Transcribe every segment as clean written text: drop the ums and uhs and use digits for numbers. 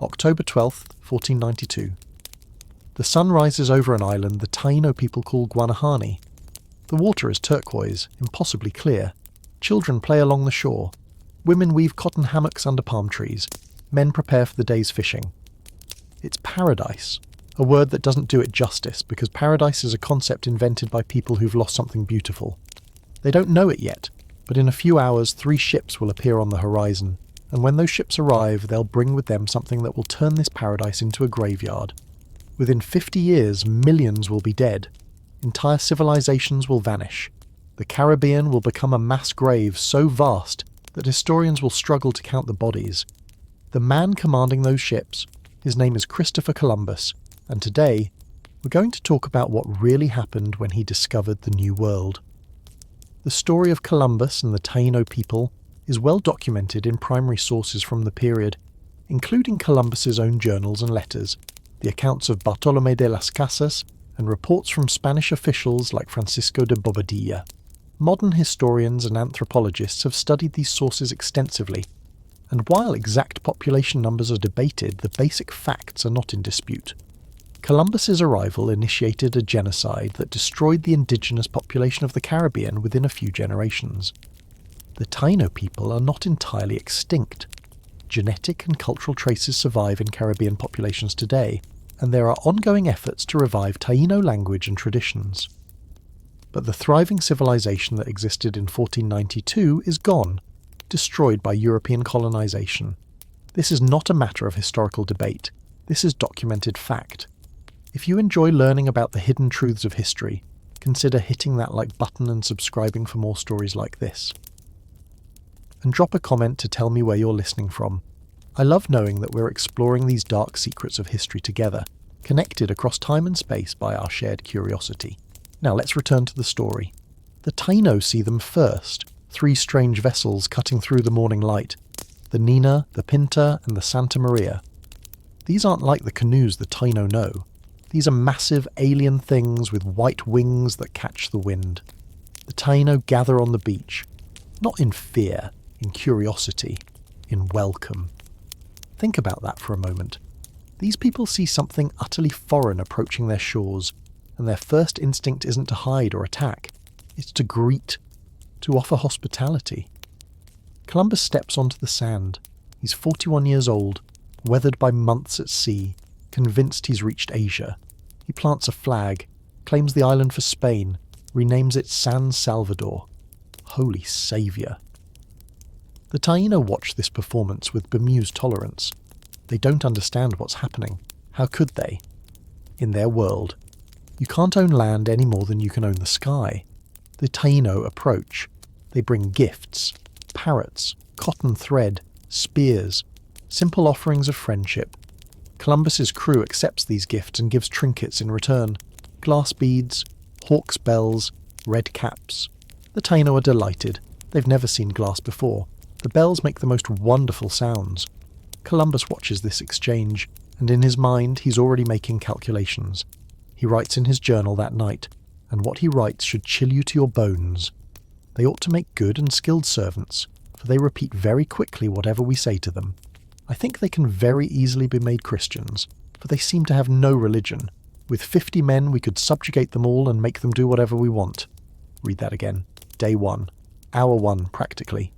October 12th, 1492. The sun rises over an island the Taíno people call Guanahani. The water is turquoise, impossibly clear. Children play along the shore. Women weave cotton hammocks under palm trees. Men prepare for the day's fishing. It's paradise, a word that doesn't do it justice because paradise is a concept invented by people who've lost something beautiful. They don't know it yet, but in a few hours 3 ships will appear on the horizon, and when those ships arrive they'll bring with them something that will turn this paradise into a graveyard. Within 50 years, millions will be dead. Entire civilizations will vanish. The Caribbean will become a mass grave so vast that historians will struggle to count the bodies. The man commanding those ships, his name is Christopher Columbus, and today we're going to talk about what really happened when he discovered the New World. The story of Columbus and the Taíno people is well documented in primary sources from the period, including Columbus's own journals and letters, the accounts of Bartolomé de las Casas, and reports from Spanish officials like Francisco de Bobadilla. Modern historians and anthropologists have studied these sources extensively, and while exact population numbers are debated, the basic facts are not in dispute. Columbus's arrival initiated a genocide that destroyed the indigenous population of the Caribbean within a few generations. The Taíno people are not entirely extinct. Genetic and cultural traces survive in Caribbean populations today, and there are ongoing efforts to revive Taíno language and traditions. But the thriving civilization that existed in 1492 is gone, destroyed by European colonization. This is not a matter of historical debate. This is documented fact. If you enjoy learning about the hidden truths of history, consider hitting that like button and subscribing for more stories like this. And drop a comment to tell me where you're listening from. I love knowing that we're exploring these dark secrets of history together, connected across time and space by our shared curiosity. Now let's return to the story. The Taíno see them first, 3 strange vessels cutting through the morning light, the Nina, the Pinta, and the Santa Maria. These aren't like the canoes the Taíno know. These are massive alien things with white wings that catch the wind. The Taíno gather on the beach, not in fear, in curiosity, in welcome. Think about that for a moment. These people see something utterly foreign approaching their shores, and their first instinct isn't to hide or attack. It's to greet, to offer hospitality. Columbus steps onto the sand. He's 41 years old, weathered by months at sea, convinced he's reached Asia. He plants a flag, claims the island for Spain, renames it San Salvador. Holy saviour. The Taíno watch this performance with bemused tolerance. They don't understand what's happening. How could they? In their world, you can't own land any more than you can own the sky. The Taíno approach. They bring gifts, parrots, cotton thread, spears, simple offerings of friendship. Columbus's crew accepts these gifts and gives trinkets in return. Glass beads, hawk's bells, red caps. The Taíno are delighted. They've never seen glass before. The bells make the most wonderful sounds. Columbus watches this exchange, and in his mind he's already making calculations. He writes in his journal that night, and what he writes should chill you to your bones. They ought to make good and skilled servants, for they repeat very quickly whatever we say to them. I think they can very easily be made Christians, for they seem to have no religion. With 50 men we could subjugate them all and make them do whatever we want. Read that again. Day 1. Hour 1, practically.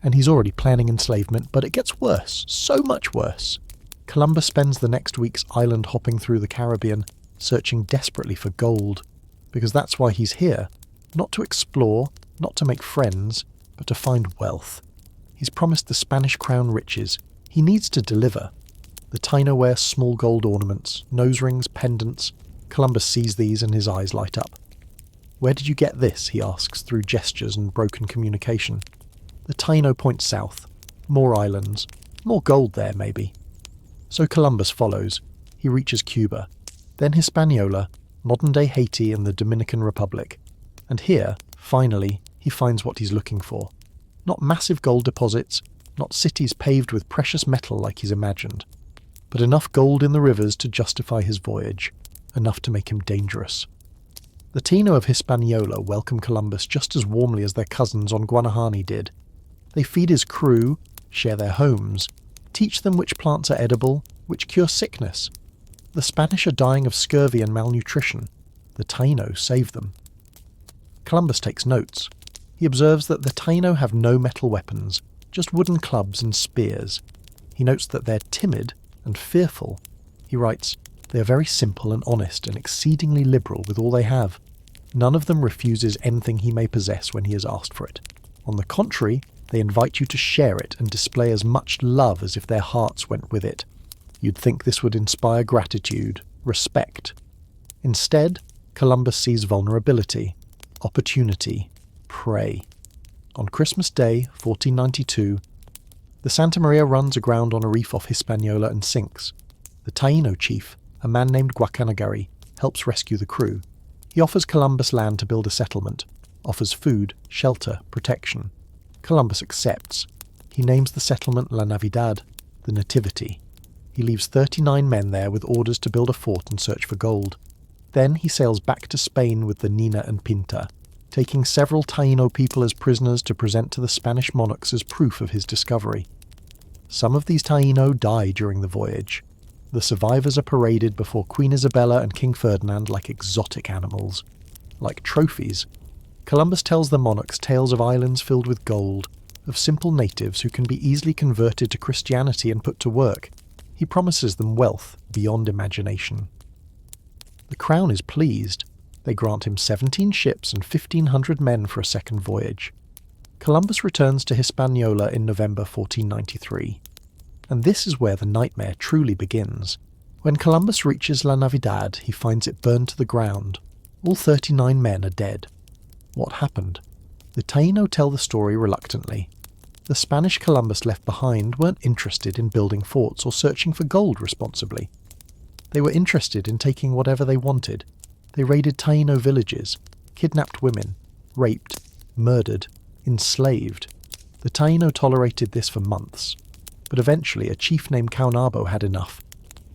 And he's already planning enslavement, but it gets worse, so much worse. Columbus spends the next weeks island hopping through the Caribbean, searching desperately for gold, because that's why he's here, not to explore, not to make friends, but to find wealth. He's promised the Spanish crown riches. He needs to deliver. The Taíno wear small gold ornaments, nose rings, pendants. Columbus sees these and his eyes light up. "Where did you get this?" he asks through gestures and broken communication. The Taíno points south. More islands. More gold there, maybe. So Columbus follows. He reaches Cuba. Then Hispaniola, modern-day Haiti and the Dominican Republic. And here, finally, he finds what he's looking for. Not massive gold deposits, not cities paved with precious metal like he's imagined, but enough gold in the rivers to justify his voyage, enough to make him dangerous. The Taíno of Hispaniola welcome Columbus just as warmly as their cousins on Guanahani did. They feed his crew, share their homes, Teach them which plants are edible, which cure sickness. The Spanish are dying of scurvy and malnutrition. The Taíno save them. Columbus takes notes. He observes that the Taíno have no metal weapons, just wooden clubs and spears. He notes that they're timid and fearful. He writes, "They are very simple and honest and exceedingly liberal with all they have. None of them refuses anything he may possess when he is asked for it. On the contrary, they invite you to share it and display as much love as if their hearts went with it. You'd think this would inspire gratitude, respect. Instead, Columbus sees vulnerability, opportunity, prey. On Christmas Day, 1492, the Santa Maria runs aground on a reef off Hispaniola and sinks. The Taíno chief, a man named Guacanagari, helps rescue the crew. He offers Columbus land to build a settlement, offers food, shelter, protection. Columbus accepts. He names the settlement La Navidad, the Nativity. He leaves 39 men there with orders to build a fort and search for gold. Then he sails back to Spain with the Nina and Pinta, taking several Taíno people as prisoners to present to the Spanish monarchs as proof of his discovery. Some of these Taíno die during the voyage. The survivors are paraded before Queen Isabella and King Ferdinand like exotic animals, like trophies. Columbus tells the monarchs tales of islands filled with gold, of simple natives who can be easily converted to Christianity and put to work. He promises them wealth beyond imagination. The crown is pleased. They grant him 17 ships and 1,500 men for a second voyage. Columbus returns to Hispaniola in November 1493. And this is where the nightmare truly begins. When Columbus reaches La Navidad, he finds it burned to the ground. All 39 men are dead. What happened? The Taíno tell the story reluctantly. The Spanish Columbus left behind weren't interested in building forts or searching for gold responsibly. They were interested in taking whatever they wanted. They raided Taíno villages, kidnapped women, raped, murdered, enslaved. The Taíno tolerated this for months. But eventually a chief named Caonabo had enough.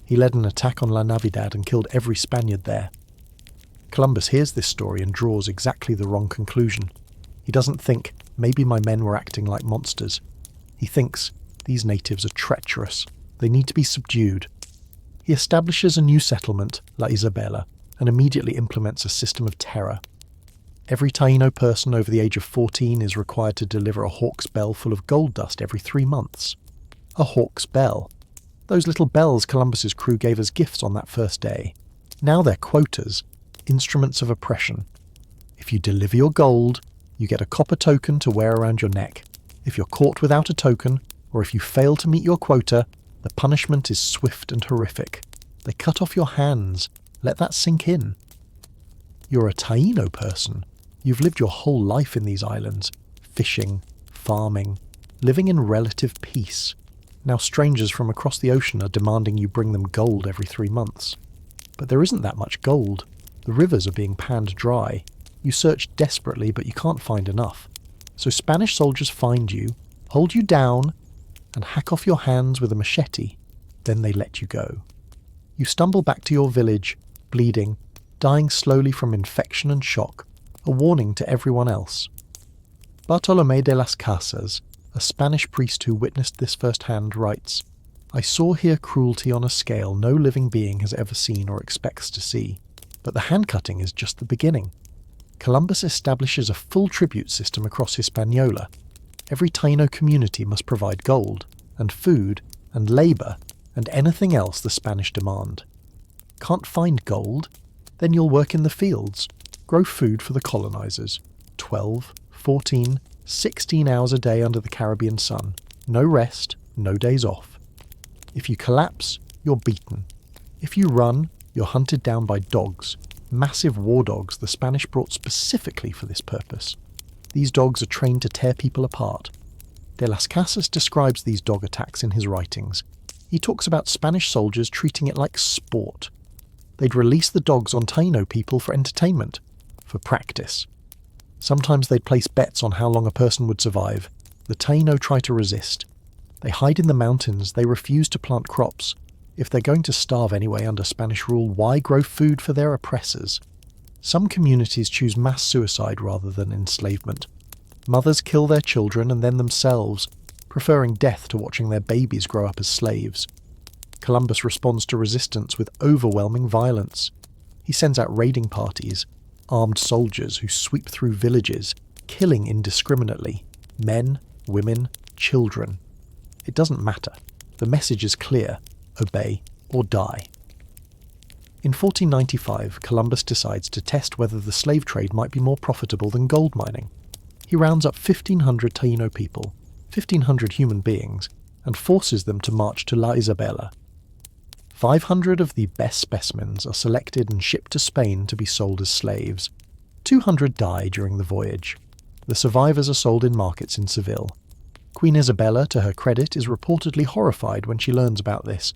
He led an attack on La Navidad and killed every Spaniard there. Columbus hears this story and draws exactly the wrong conclusion. He doesn't think, maybe my men were acting like monsters. He thinks, these natives are treacherous. They need to be subdued. He establishes a new settlement, La Isabela, and immediately implements a system of terror. Every Taíno person over the age of 14 is required to deliver a hawk's bell full of gold dust every 3 months. A hawk's bell. Those little bells Columbus's crew gave as gifts on that first day. Now they're quotas, instruments of oppression. If you deliver your gold, you get a copper token to wear around your neck. If you're caught without a token, or if you fail to meet your quota, the punishment is swift and horrific. They cut off your hands. Let that sink in. You're a Taíno person. You've lived your whole life in these islands, fishing, farming, living in relative peace. Now strangers from across the ocean are demanding you bring them gold every 3 months. But there isn't that much gold. The rivers are being panned dry. You search desperately, but you can't find enough. So Spanish soldiers find you, hold you down, and hack off your hands with a machete. Then they let you go. You stumble back to your village, bleeding, dying slowly from infection and shock, a warning to everyone else. Bartolomé de las Casas, a Spanish priest who witnessed this firsthand, writes, "I saw here cruelty on a scale no living being has ever seen or expects to see. But the hand-cutting is just the beginning." Columbus establishes a full tribute system across Hispaniola. Every Taíno community must provide gold, and food, and labour, and anything else the Spanish demand. Can't find gold? Then you'll work in the fields, grow food for the colonizers. 12, 14, 16 hours a day under the Caribbean sun. No rest, no days off. If you collapse, you're beaten. If you run, you're hunted down by dogs, massive war dogs the Spanish brought specifically for this purpose. These dogs are trained to tear people apart. De las Casas describes these dog attacks in his writings. He talks about Spanish soldiers treating it like sport. They'd release the dogs on Taíno people for entertainment, for practice. Sometimes they'd place bets on how long a person would survive. The Taíno try to resist. They hide in the mountains, they refuse to plant crops. If they're going to starve anyway under Spanish rule, why grow food for their oppressors? Some communities choose mass suicide rather than enslavement. Mothers kill their children and then themselves, preferring death to watching their babies grow up as slaves. Columbus responds to resistance with overwhelming violence. He sends out raiding parties, armed soldiers who sweep through villages, killing indiscriminately, men, women, children. It doesn't matter. The message is clear: obey or die. In 1495, Columbus decides to test whether the slave trade might be more profitable than gold mining. He rounds up 1,500 Taíno people, 1,500 human beings, and forces them to march to La Isabela. 500 of the best specimens are selected and shipped to Spain to be sold as slaves. 200 die during the voyage. The survivors are sold in markets in Seville. Queen Isabella, to her credit, is reportedly horrified when she learns about this.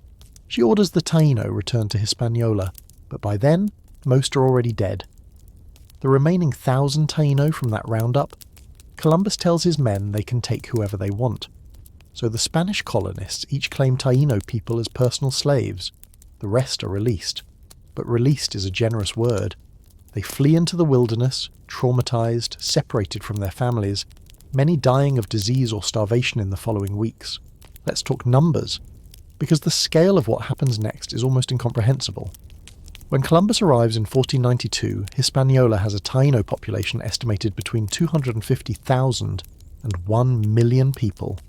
She orders the Taíno returned to Hispaniola, but by then, most are already dead. The remaining 1,000 Taíno from that roundup, Columbus tells his men they can take whoever they want. So the Spanish colonists each claim Taíno people as personal slaves. The rest are released. But released is a generous word. They flee into the wilderness, traumatized, separated from their families, many dying of disease or starvation in the following weeks. Let's talk numbers, because the scale of what happens next is almost incomprehensible. When Columbus arrives in 1492, Hispaniola has a Taíno population estimated between 250,000 and 1 million people.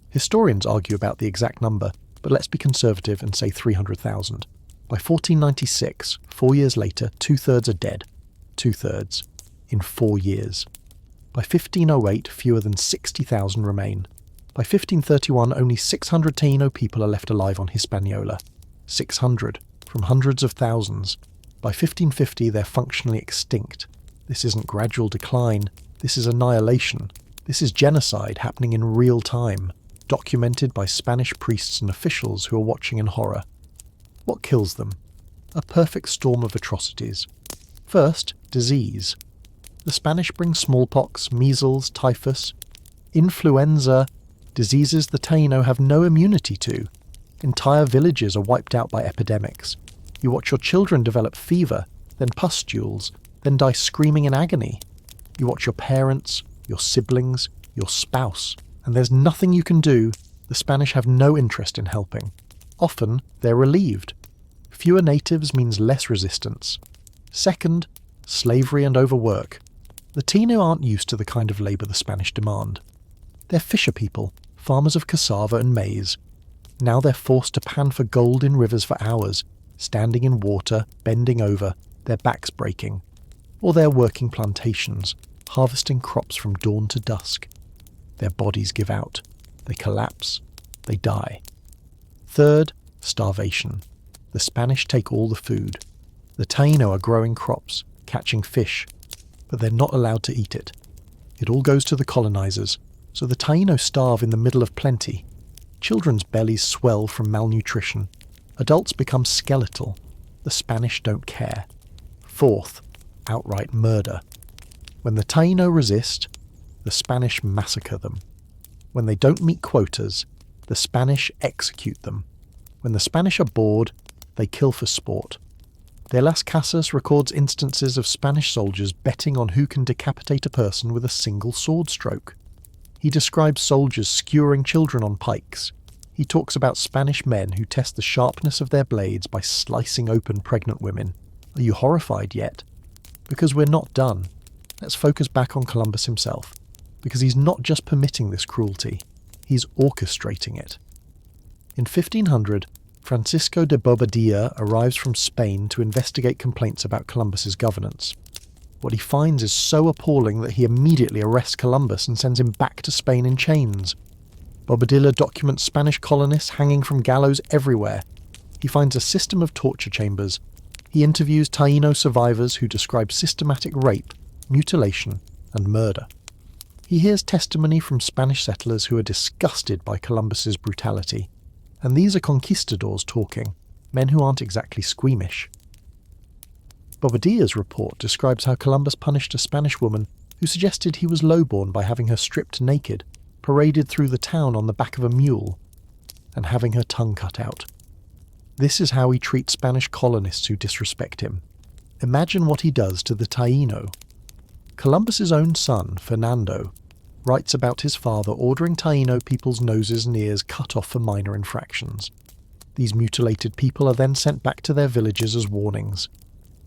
Historians argue about the exact number, but let's be conservative and say 300,000. By 1496, 4 years later, 2/3 are dead. 2/3. In 4 years. By 1508, fewer than 60,000 remain. By 1531, only 600 Taíno people are left alive on Hispaniola. 600, from hundreds of thousands. By 1550, they're functionally extinct. This isn't gradual decline, this is annihilation. This is genocide happening in real time, documented by Spanish priests and officials who are watching in horror. What kills them? A perfect storm of atrocities. First, disease. The Spanish bring smallpox, measles, typhus, influenza, diseases the Taíno have no immunity to. Entire villages are wiped out by epidemics. You watch your children develop fever, then pustules, then die screaming in agony. You watch your parents, your siblings, your spouse, and there's nothing you can do. The Spanish have no interest in helping. Often, they're relieved. Fewer natives means less resistance. Second, slavery and overwork. The Taíno aren't used to the kind of labour the Spanish demand. They're fisher people, farmers of cassava and maize. Now they're forced to pan for gold in rivers for hours, standing in water, bending over, their backs breaking. Or they're working plantations, harvesting crops from dawn to dusk. Their bodies give out. They collapse. They die. Third, starvation. The Spanish take all the food. The Taíno are growing crops, catching fish, but they're not allowed to eat it. It all goes to the colonizers, so the Taíno starve in the middle of plenty. Children's bellies swell from malnutrition. Adults become skeletal. The Spanish don't care. Fourth, outright murder. When the Taíno resist, the Spanish massacre them. When they don't meet quotas, the Spanish execute them. When the Spanish are bored, they kill for sport. De las Casas records instances of Spanish soldiers betting on who can decapitate a person with a single sword stroke. He describes soldiers skewering children on pikes. He talks about Spanish men who test the sharpness of their blades by slicing open pregnant women. Are you horrified yet? Because we're not done. Let's focus back on Columbus himself, because he's not just permitting this cruelty, he's orchestrating it. In 1500, Francisco de Bobadilla arrives from Spain to investigate complaints about Columbus's governance. What he finds is so appalling that he immediately arrests Columbus and sends him back to Spain in chains. Bobadilla documents Spanish colonists hanging from gallows everywhere. He finds a system of torture chambers. He interviews Taíno survivors who describe systematic rape, mutilation, and murder. He hears testimony from Spanish settlers who are disgusted by Columbus's brutality. And these are conquistadors talking, men who aren't exactly squeamish. Bobadilla's report describes how Columbus punished a Spanish woman who suggested he was lowborn by having her stripped naked, paraded through the town on the back of a mule, and having her tongue cut out. This is how he treats Spanish colonists who disrespect him. Imagine what he does to the Taíno. Columbus's own son, Fernando, writes about his father ordering Taíno people's noses and ears cut off for minor infractions. These mutilated people are then sent back to their villages as warnings.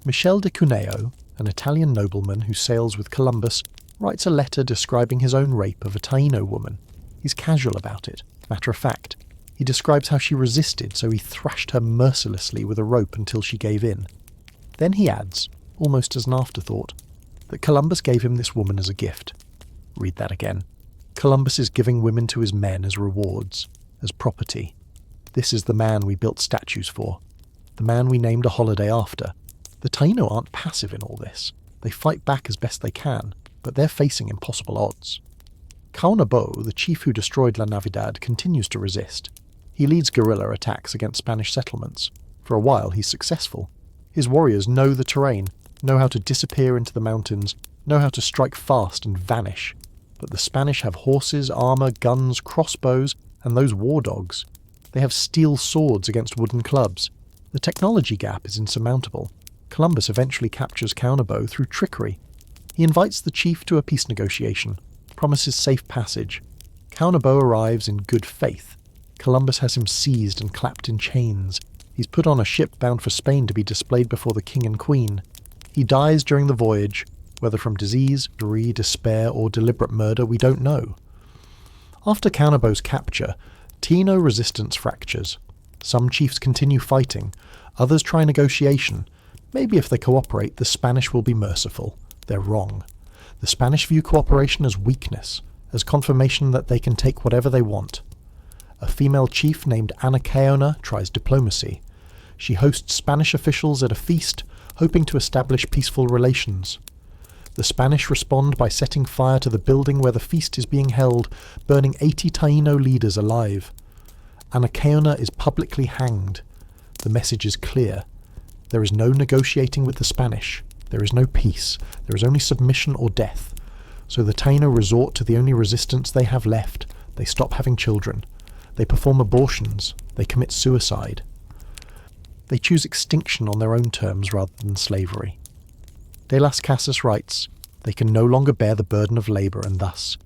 Michel de Cuneo, an Italian nobleman who sails with Columbus, writes a letter describing his own rape of a Taíno woman. He's casual about it, matter of fact. He describes how she resisted, so he thrashed her mercilessly with a rope until she gave in. Then he adds, almost as an afterthought, that Columbus gave him this woman as a gift. Read that again. Columbus is giving women to his men as rewards, as property. This is the man we built statues for, the man we named a holiday after. The Taíno aren't passive in all this. They fight back as best they can, but they're facing impossible odds. Caunabo, the chief who destroyed La Navidad, continues to resist. He leads guerrilla attacks against Spanish settlements. For a while he's successful. His warriors know the terrain, know how to disappear into the mountains, know how to strike fast and vanish. But the Spanish have horses, armour, guns, crossbows, and those war dogs. They have steel swords against wooden clubs. The technology gap is insurmountable. Columbus eventually captures Caunabo through trickery. He invites the chief to a peace negotiation, promises safe passage. Caunabo arrives in good faith. Columbus has him seized and clapped in chains. He's put on a ship bound for Spain to be displayed before the king and queen. He dies during the voyage, whether from disease, greed, despair, or deliberate murder, we don't know. After Caunabo's capture, Taíno resistance fractures. Some chiefs continue fighting, others try negotiation. Maybe if they cooperate, the Spanish will be merciful. They're wrong. The Spanish view cooperation as weakness, as confirmation that they can take whatever they want. A female chief named Anacaona tries diplomacy. She hosts Spanish officials at a feast, hoping to establish peaceful relations. The Spanish respond by setting fire to the building where the feast is being held, burning 80 Taíno leaders alive. Anacaona is publicly hanged. The message is clear. There is no negotiating with the Spanish. There is no peace. There is only submission or death. So the Taíno resort to the only resistance they have left. They stop having children. They perform abortions. They commit suicide. They choose extinction on their own terms rather than slavery. De las Casas writes, they can no longer bear the burden of labour, and thus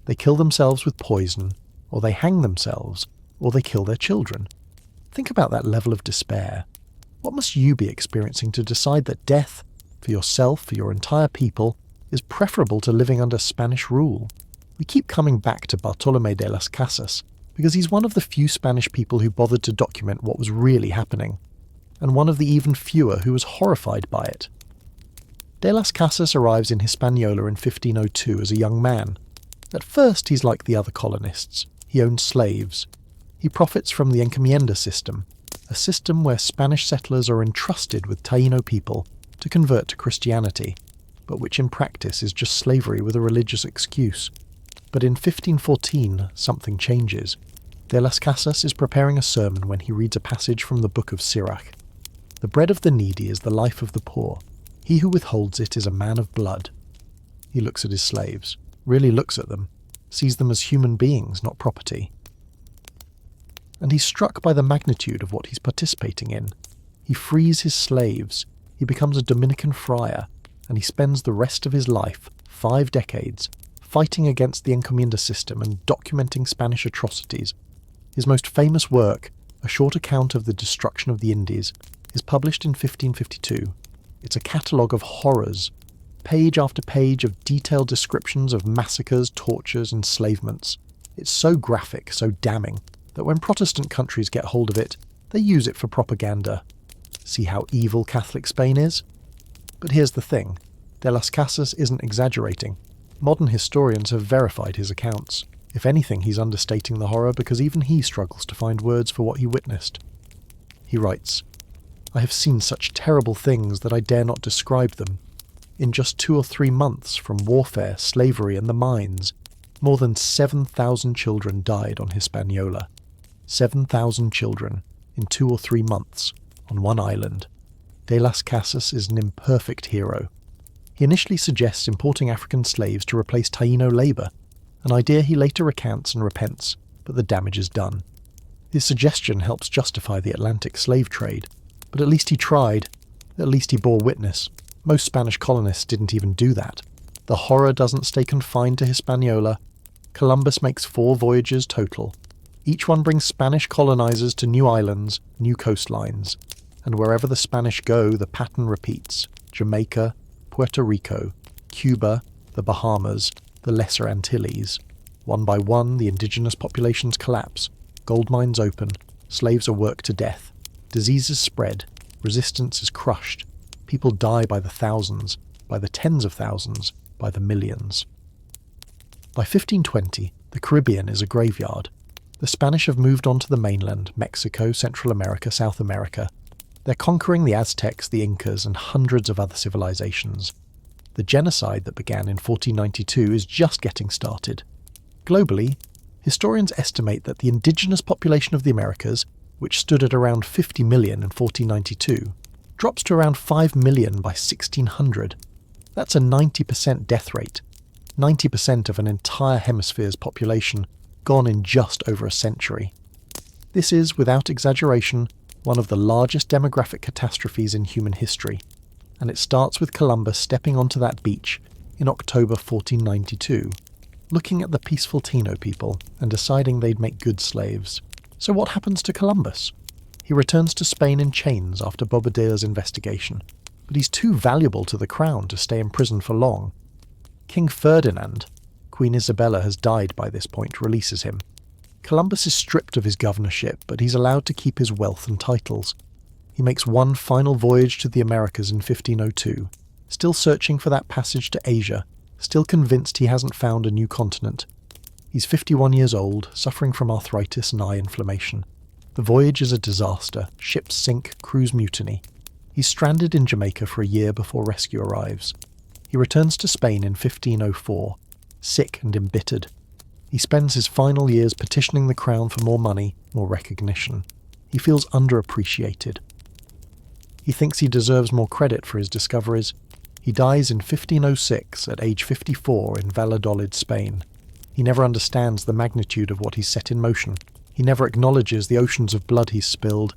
they kill themselves with poison, or they hang themselves, or they kill their children. Think about that level of despair. What must you be experiencing to decide that death, for yourself, for your entire people, is preferable to living under Spanish rule? We keep coming back to Bartolomé de las Casas, because he's one of the few Spanish people who bothered to document what was really happening, and one of the even fewer who was horrified by it. De las Casas arrives in Hispaniola in 1502 as a young man. At first he's like the other colonists. He owns slaves. He profits from the encomienda system, a system where Spanish settlers are entrusted with Taíno people to convert to Christianity, but which in practice is just slavery with a religious excuse. But in 1514 something changes. De las Casas is preparing a sermon when he reads a passage from the book of Sirach. The bread of the needy is the life of the poor. He who withholds it is a man of blood. He looks at his slaves, really looks at them, sees them as human beings, not property. And he's struck by the magnitude of what he's participating in. He frees his slaves, he becomes a Dominican friar, and he spends the rest of his life, 5 decades, fighting against the encomienda system and documenting Spanish atrocities. His most famous work, a short account of the destruction of the Indies, is published in 1552. It's a catalogue of horrors, page after page of detailed descriptions of massacres, tortures, enslavements. It's so graphic, so damning, that when Protestant countries get hold of it, they use it for propaganda. See how evil Catholic Spain is? But here's the thing. De las Casas isn't exaggerating. Modern historians have verified his accounts. If anything, he's understating the horror because even he struggles to find words for what he witnessed. He writes, I have seen such terrible things that I dare not describe them. In just 2 or 3 months from warfare, slavery and the mines, more than 7,000 children died on Hispaniola. 7,000 children in 2 or 3 months on one island. De las Casas is an imperfect hero. He initially suggests importing African slaves to replace Taíno labour, an idea he later recants and repents, but the damage is done. His suggestion helps justify the Atlantic slave trade, but at least he tried, at least he bore witness. Most Spanish colonists didn't even do that. The horror doesn't stay confined to Hispaniola, Columbus makes 4 voyages total. Each one brings Spanish colonizers to new islands, new coastlines. And wherever the Spanish go, the pattern repeats. Jamaica, Puerto Rico, Cuba, the Bahamas, the Lesser Antilles. One by one, the indigenous populations collapse. Gold mines open. Slaves are worked to death. Diseases spread. Resistance is crushed. People die by the thousands, by the tens of thousands, by the millions. By 1520, the Caribbean is a graveyard. The Spanish have moved on to the mainland, Mexico, Central America, South America. They're conquering the Aztecs, the Incas, and hundreds of other civilizations. The genocide that began in 1492 is just getting started. Globally, historians estimate that the indigenous population of the Americas, which stood at around 50 million in 1492, drops to around 5 million by 1600. That's a 90% death rate. 90% of an entire hemisphere's population gone in just over a century. This is, without exaggeration, one of the largest demographic catastrophes in human history, and it starts with Columbus stepping onto that beach in October 1492, looking at the peaceful Taíno people and deciding they'd make good slaves. So what happens to Columbus? He returns to Spain in chains after Bobadilla's investigation, but he's too valuable to the crown to stay in prison for long. King Ferdinand, Queen Isabella has died by this point, releases him. Columbus is stripped of his governorship, but he's allowed to keep his wealth and titles. He makes one final voyage to the Americas in 1502, still searching for that passage to Asia, still convinced he hasn't found a new continent. He's 51 years old, suffering from arthritis and eye inflammation. The voyage is a disaster. Ships sink, crews mutiny. He's stranded in Jamaica for a year before rescue arrives. He returns to Spain in 1504, sick and embittered. He spends his final years petitioning the crown for more money, more recognition. He feels underappreciated. He thinks he deserves more credit for his discoveries. He dies in 1506 at age 54 in Valladolid, Spain. He never understands the magnitude of what he's set in motion. He never acknowledges the oceans of blood he's spilled.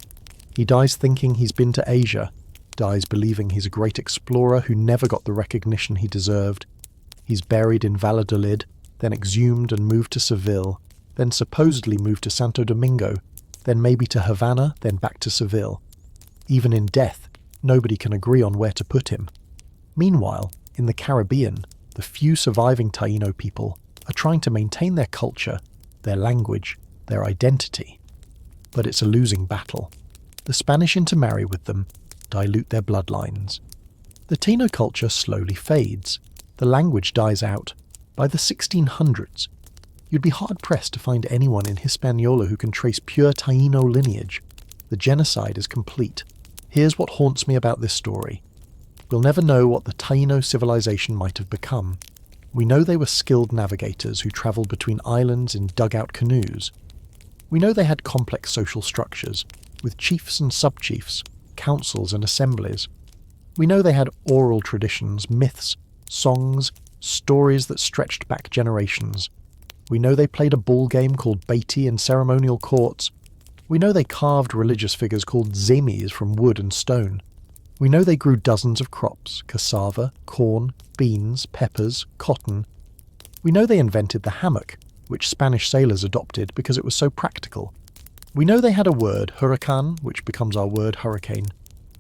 He dies thinking he's been to Asia, dies believing he's a great explorer who never got the recognition he deserved. He's buried in Valladolid, then exhumed and moved to Seville, then supposedly moved to Santo Domingo, then maybe to Havana, then back to Seville. Even in death, nobody can agree on where to put him. Meanwhile, in the Caribbean, the few surviving Taíno people are trying to maintain their culture, their language, their identity. But it's a losing battle. The Spanish intermarry with them, dilute their bloodlines. The Taíno culture slowly fades. The language dies out. By the 1600s, you'd be hard-pressed to find anyone in Hispaniola who can trace pure Taíno lineage. The genocide is complete. Here's what haunts me about this story. We'll never know what the Taíno civilization might have become. We know they were skilled navigators who travelled between islands in dugout canoes. We know they had complex social structures, with chiefs and sub-chiefs, councils and assemblies. We know they had oral traditions, myths, songs, stories that stretched back generations. We know they played a ball game called Beatty in ceremonial courts. We know they carved religious figures called zemis from wood and stone. We know they grew dozens of crops, cassava, corn, beans, peppers, cotton. We know they invented the hammock, which Spanish sailors adopted because it was so practical. We know they had a word, huracán, which becomes our word hurricane.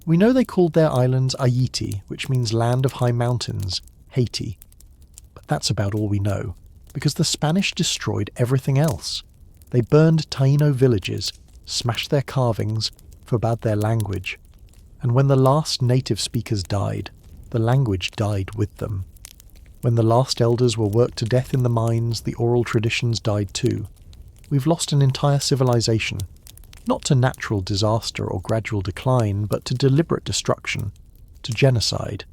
We know they called their islands Ayiti, which means land of high mountains, Haiti. But that's about all we know, because the Spanish destroyed everything else. They burned Taíno villages, smashed their carvings, forbade their language. And when the last native speakers died, the language died with them. When the last elders were worked to death in the mines, the oral traditions died too. We've lost an entire civilization, not to natural disaster or gradual decline, but to deliberate destruction, to genocide.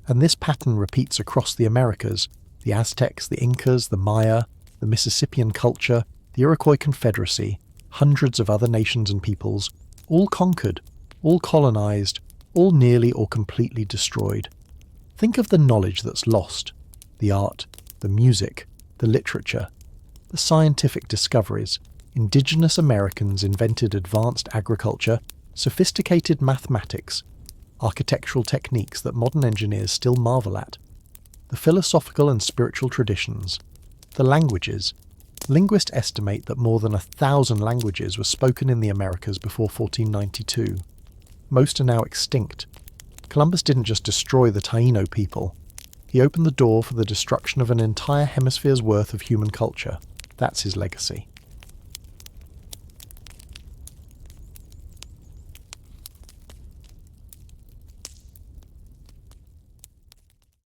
And this pattern repeats across the Americas, the Aztecs, the Incas, the Maya, the Mississippian culture, the Iroquois Confederacy, hundreds of other nations and peoples, all conquered, all colonized, all nearly or completely destroyed. Think of the knowledge that's lost, the art, the music, the literature, the scientific discoveries. Indigenous Americans invented advanced agriculture, sophisticated mathematics, architectural techniques that modern engineers still marvel at, the philosophical and spiritual traditions, the languages, Linguists estimate that more than 1,000 languages were spoken in the Americas before 1492. Most are now extinct. Columbus didn't just destroy the Taíno people. He opened the door for the destruction of an entire hemisphere's worth of human culture. That's his legacy.